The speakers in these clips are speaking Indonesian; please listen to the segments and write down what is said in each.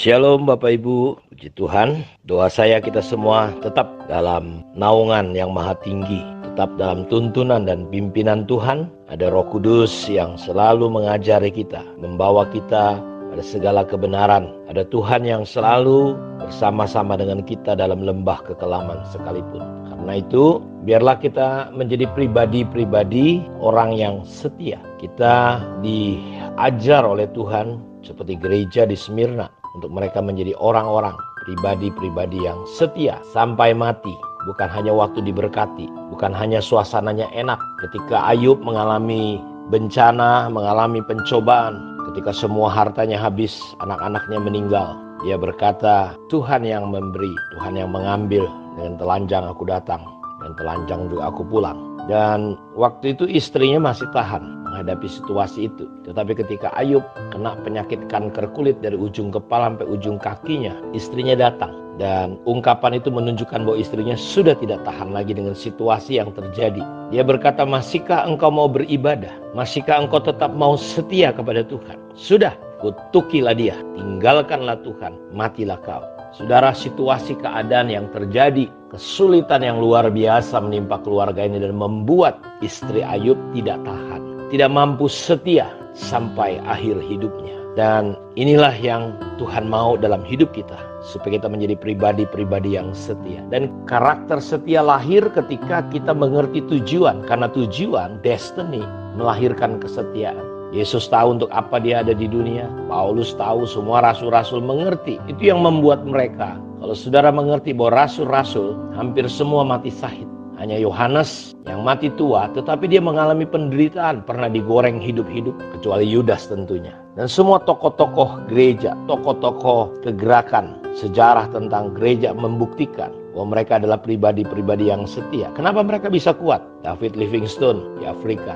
Shalom Bapak Ibu, puji Tuhan. Doa saya kita semua tetap dalam naungan yang maha tinggi, tetap dalam tuntunan dan pimpinan Tuhan. Ada Roh Kudus yang selalu mengajari kita, membawa kita pada segala kebenaran. Ada Tuhan yang selalu bersama-sama dengan kita dalam lembah kekelaman sekalipun. Karena itu, biarlah kita menjadi pribadi-pribadi orang yang setia. Kita diajar oleh Tuhan seperti gereja di Smyrna, untuk mereka menjadi orang-orang, pribadi-pribadi yang setia sampai mati. Bukan hanya waktu diberkati, bukan hanya suasananya enak. Ketika Ayub mengalami bencana, mengalami pencobaan, ketika semua hartanya habis, anak-anaknya meninggal, dia berkata, Tuhan yang memberi, Tuhan yang mengambil. Dengan telanjang aku datang, dan telanjang juga aku pulang. Dan waktu itu istrinya masih tahan menghadapi situasi itu. Tetapi ketika Ayub kena penyakit kanker kulit dari ujung kepala sampai ujung kakinya, istrinya datang. Dan ungkapan itu menunjukkan bahwa istrinya sudah tidak tahan lagi dengan situasi yang terjadi. Dia berkata, masihkah engkau mau beribadah? Masihkah engkau tetap mau setia kepada Tuhan? Sudah, kutukilah dia, tinggalkanlah Tuhan, matilah kau. Saudara, situasi keadaan yang terjadi, kesulitan yang luar biasa menimpa keluarga ini dan membuat istri Ayub tidak tahan, tidak mampu setia sampai akhir hidupnya. Dan inilah yang Tuhan mau dalam hidup kita, supaya kita menjadi pribadi-pribadi yang setia. Dan karakter setia lahir ketika kita mengerti tujuan, karena tujuan, destiny, melahirkan kesetiaan. Yesus tahu untuk apa dia ada di dunia. Paulus tahu, semua rasul-rasul mengerti. Itu yang membuat mereka. Kalau saudara mengerti bahwa rasul-rasul hampir semua mati syahid. Hanya Yohanes yang mati tua, tetapi dia mengalami penderitaan, pernah digoreng hidup-hidup, kecuali Yudas tentunya. Dan semua tokoh-tokoh gereja, tokoh-tokoh kegerakan, sejarah tentang gereja membuktikan bahwa mereka adalah pribadi-pribadi yang setia. Kenapa mereka bisa kuat? David Livingstone di Afrika.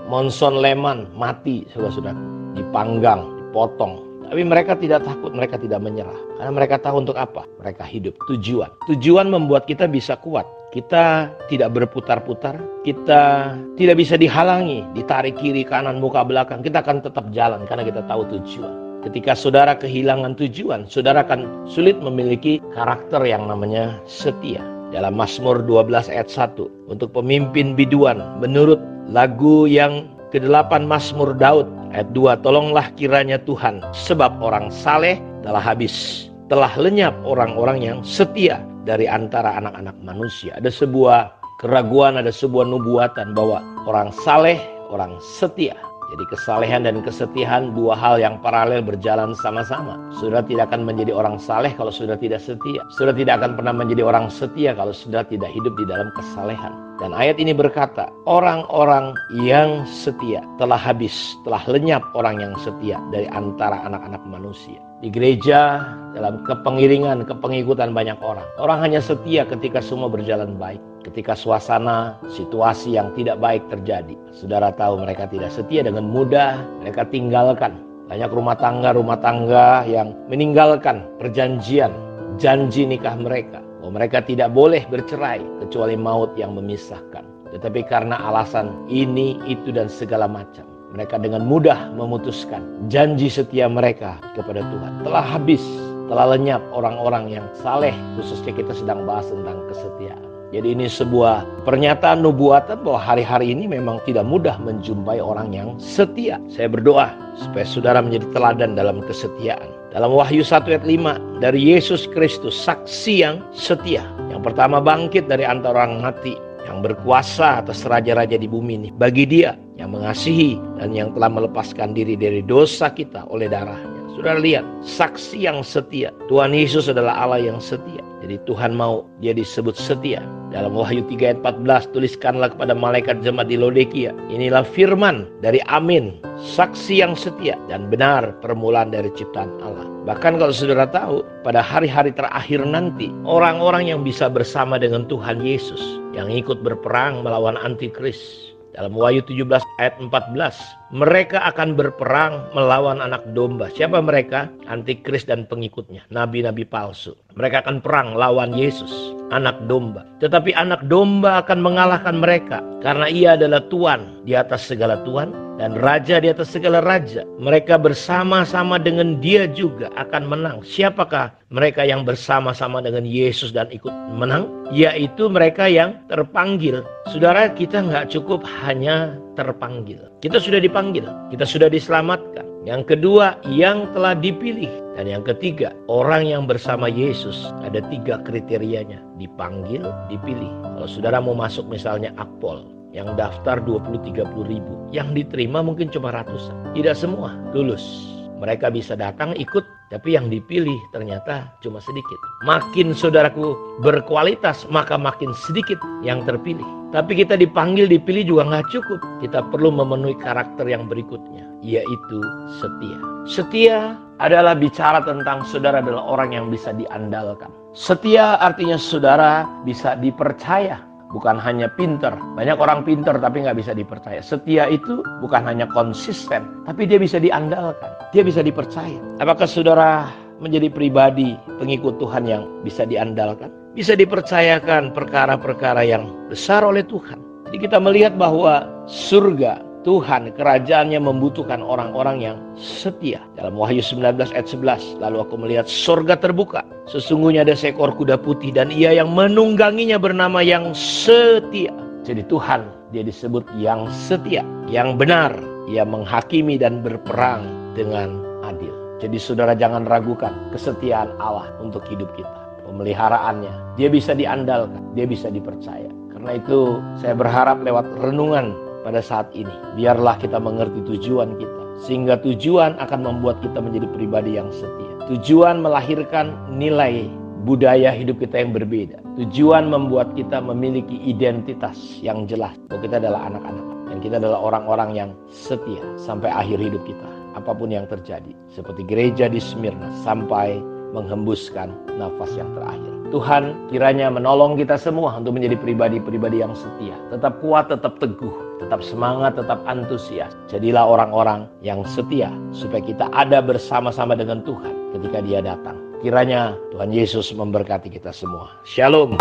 Monson Lehman mati, sudah dipanggang, dipotong. Tapi mereka tidak takut, mereka tidak menyerah. Karena mereka tahu untuk apa? Mereka hidup. Tujuan. Tujuan membuat kita bisa kuat. Kita tidak berputar-putar. Kita tidak bisa dihalangi, ditarik kiri, kanan, muka, belakang. Kita akan tetap jalan karena kita tahu tujuan. Ketika saudara kehilangan tujuan, saudara akan sulit memiliki karakter yang namanya setia. Dalam Mazmur 12 ayat 1, untuk pemimpin biduan menurut lagu yang ke-8 Mazmur Daud ayat 2, tolonglah kiranya Tuhan, sebab orang saleh telah habis, telah lenyap orang-orang yang setia dari antara anak-anak manusia. Ada sebuah keraguan, ada sebuah nubuatan bahwa orang saleh, orang setia. Jadi kesalehan dan kesetiaan dua hal yang paralel berjalan sama-sama. Saudara tidak akan menjadi orang saleh kalau sudah tidak setia. Saudara tidak akan pernah menjadi orang setia kalau sudah tidak hidup di dalam kesalehan. Dan ayat ini berkata, orang-orang yang setia telah habis, telah lenyap orang yang setia dari antara anak-anak manusia. Di gereja, dalam kepengiringan, kepengikutan banyak orang. Orang hanya setia ketika semua berjalan baik. Ketika suasana, situasi yang tidak baik terjadi. Saudara tahu mereka tidak setia, dengan mudah mereka tinggalkan. Banyak rumah tangga yang meninggalkan perjanjian, janji nikah mereka. Mereka tidak boleh bercerai kecuali maut yang memisahkan. Tetapi karena alasan ini, itu, dan segala macam, mereka dengan mudah memutuskan janji setia mereka kepada Tuhan. Telah habis, telah lenyap orang-orang yang saleh, khususnya kita sedang bahas tentang kesetiaan. Jadi ini sebuah pernyataan nubuatan bahwa hari-hari ini memang tidak mudah menjumpai orang yang setia. Saya berdoa supaya saudara menjadi teladan dalam kesetiaan. Dalam Wahyu 1 ayat 5, dari Yesus Kristus, saksi yang setia. Yang pertama bangkit dari antara orang mati, yang berkuasa atas raja-raja di bumi ini. Bagi dia yang mengasihi dan yang telah melepaskan diri dari dosa kita oleh darahnya. Saudara lihat, saksi yang setia. Tuhan Yesus adalah Allah yang setia. Jadi Tuhan mau dia disebut setia. Dalam Wahyu 3 ayat 14, tuliskanlah kepada malaikat jemaat di Laodikia, inilah firman dari Amin, saksi yang setia dan benar, permulaan dari ciptaan Allah. Bahkan kalau saudara tahu, pada hari-hari terakhir nanti, orang-orang yang bisa bersama dengan Tuhan Yesus, yang ikut berperang melawan antikris. Dalam Wahyu 17 ayat 14, Mereka akan berperang melawan anak domba. Siapa mereka? Antikris dan pengikutnya, nabi-nabi palsu. Mereka akan perang lawan Yesus, anak domba. Tetapi anak domba akan mengalahkan mereka karena ia adalah Tuhan di atas segala Tuhan dan Raja di atas segala raja. Mereka bersama-sama dengan dia juga akan menang. Siapakah mereka yang bersama-sama dengan Yesus dan ikut menang? Yaitu mereka yang terpanggil. Saudara, kita nggak cukup hanya terpanggil. Kita sudah dipanggil, kita sudah diselamatkan. Yang kedua, yang telah dipilih. Dan yang ketiga, orang yang bersama Yesus. Ada 3 kriterianya. Dipanggil, dipilih. Kalau saudara mau masuk misalnya Akpol, yang daftar 20-30 ribu, yang diterima mungkin cuma ratusan. Tidak semua lulus. Mereka bisa datang ikut, tapi yang dipilih ternyata cuma sedikit. Makin saudaraku berkualitas, maka makin sedikit yang terpilih. Tapi kita dipanggil, dipilih juga nggak cukup. Kita perlu memenuhi karakter yang berikutnya, yaitu setia. Setia adalah bicara tentang saudara adalah orang yang bisa diandalkan. Setia artinya saudara bisa dipercaya. Bukan hanya pinter. Banyak orang pinter tapi nggak bisa dipercaya. Setia itu bukan hanya konsisten, tapi dia bisa diandalkan. Dia bisa dipercaya. Apakah saudara menjadi pribadi pengikut Tuhan yang bisa diandalkan? Bisa dipercayakan perkara-perkara yang besar oleh Tuhan. Jadi kita melihat bahwa surga, Tuhan, kerajaannya membutuhkan orang-orang yang setia. Dalam Wahyu 19 ayat 11, lalu aku melihat surga terbuka. Sesungguhnya ada seekor kuda putih dan ia yang menungganginya bernama yang setia. Jadi Tuhan, dia disebut yang setia, yang benar. Ia menghakimi dan berperang dengan adil. Jadi saudara jangan ragukan kesetiaan Allah untuk hidup kita. Pemeliharaannya, dia bisa diandalkan, dia bisa dipercaya. Karena itu saya berharap lewat renungan pada saat ini, biarlah kita mengerti tujuan kita. Sehingga tujuan akan membuat kita menjadi pribadi yang setia. Tujuan melahirkan nilai budaya hidup kita yang berbeda. Tujuan membuat kita memiliki identitas yang jelas. Bahwa kita adalah anak-anak. Dan kita adalah orang-orang yang setia sampai akhir hidup kita. Apapun yang terjadi. Seperti gereja di Smyrna sampai menghembuskan nafas yang terakhir. Tuhan kiranya menolong kita semua untuk menjadi pribadi-pribadi yang setia. Tetap kuat, tetap teguh, tetap semangat, tetap antusias. Jadilah orang-orang yang setia supaya kita ada bersama-sama dengan Tuhan ketika Dia datang. Kiranya Tuhan Yesus memberkati kita semua. Shalom.